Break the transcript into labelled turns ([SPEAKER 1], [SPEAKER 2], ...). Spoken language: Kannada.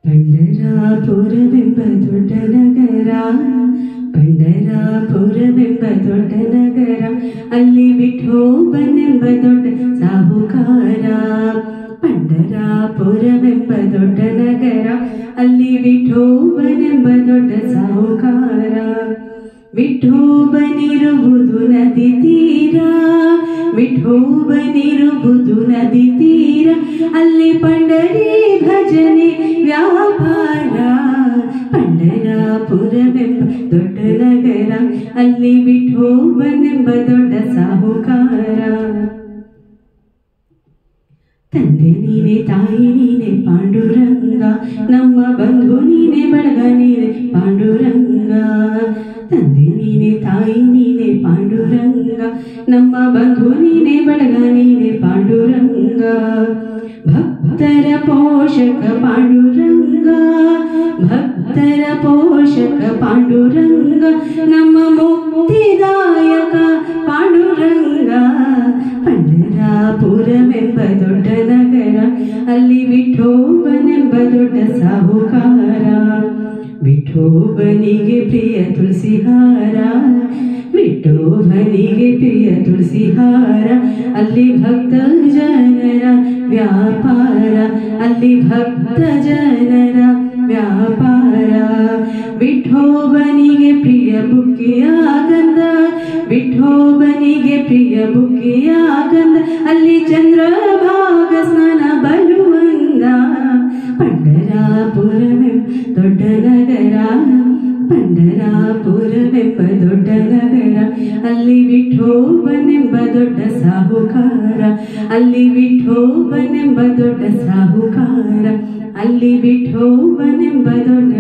[SPEAKER 1] ಪಂಡರಾಪುರವೆಂಬ ದೊಡ್ಡ ನಗರ, ಪಂಡರಾಪುರವೆಂಬ ದೊಡ್ಡ ನಗರ, ಅಲ್ಲಿ ವಿಠೋಬನೆಂಬ ದೊಡ್ಡ ಸಾಹುಕಾರ. ಪಂಡರಾಪುರವೆಂಬ ದೊಡ್ಡ ನಗರ, ಅಲ್ಲಿ ವಿಠೋಬನೆಂಬ ದೊಡ್ಡ ಸಾಹುಕಾರ. ವಿಠೋಬನಿರುವುದು ನದಿ ತೀರ, ವಿಠೋಬನಿರುವುದು ನದಿ ತೀರ, ಅಲ್ಲಿ ಪಂಡರಿ ಭಜನೆ ವ್ಯಾಪಾರ. ಪಂಡರಾಪುರವೆಂಬ ದೊಡ್ಡ ನಗರ, ಅಲ್ಲಿ ವಿಠೋಬನೆಂಬ ದೊಡ್ಡ ಸಾಹುಕಾರ. ತಂದೆ ನೀನೆ, ತಾಯಿ ನೀನೆ ಪಾಂಡುರಂಗ, ನಮ್ಮ ಬಂಧು ನೀನೆ, ಬಳಗ ನೀನೆ ಪಾಂಡುರಂಗ. ತಂದೆ ನೀನೆ, ತಾಯಿ ನೀನೆ ಪಾಂಡುರಂಗ, ನಮ್ಮ ಬಂಧು ನೀನೆ, ಬಳಗ ನೀನೆ ಪಾಂಡುರಂಗ. ಭಕ್ತರ ಪೋಷಕ ಪಾಂಡುರಂಗ, ಭಕ್ತರ ಪೋಷಕ ಪಾಂಡುರಂಗ, ನಮ್ಮ ಮುಕ್ತಿದಾಯಕ ಪಾಂಡುರಂಗ. ಪಂಡರಾಪುರವೆಂಬ ದೊಡ್ಡ ನಗರ, ಅಲ್ಲಿ ವಿಠೋಬನೆಂಬ ದೊಡ್ಡ ಸಾಹುಕಾರ. ವಿಠೋಬನಿಗೆ ಪ್ರಿಯ ತುಳಸಿಹಾರ, ವಿಠೋಬನಿಗೆ ಪ್ರಿಯ ತುಳಸಿಹಾರ, ಅಲ್ಲಿ ಭಕ್ತ ಜನರ ವ್ಯಾಪಾರ, ಅಲ್ಲಿ ಭಕ್ತ ಜನರ ವ್ಯಾಪಾರ. ವಿಠೋಬನಿಗೆ ಪ್ರಿಯ ಬುಕ್ಕಿಯ ಗಂಧ, ವಿಠೋಬನಿಗೆ ಪ್ರಿಯ ಬುಕ್ಕಿಯ ಗಂಧ, ಅಲ್ಲಿ ಚಂದ್ರಭಾಗ ಸ್ನಾನ ಬಲುವಂದ. ಪಂಡರಾಪುರವೆಂಬ ದೊಡ್ಡ ನಗರ, ಪಂಡರಾಪುರವೆಂಬ ದೊಡ್ಡ ನಗರ, ಅಲ್ಲಿ ವಿಠೋಬನೆಂಬ ದೊಡ್ಡ ಸಾಹುಕಾರ. ಅಲ್ಲಿ ವಿಠೋಬನೆಂಬ ದೊಡ್ಡ ಸಾಹುಕಾರ, ಅಲ್ಲಿ ವಿಠೋಬನೆಂಬ ದೊಡ್ಡ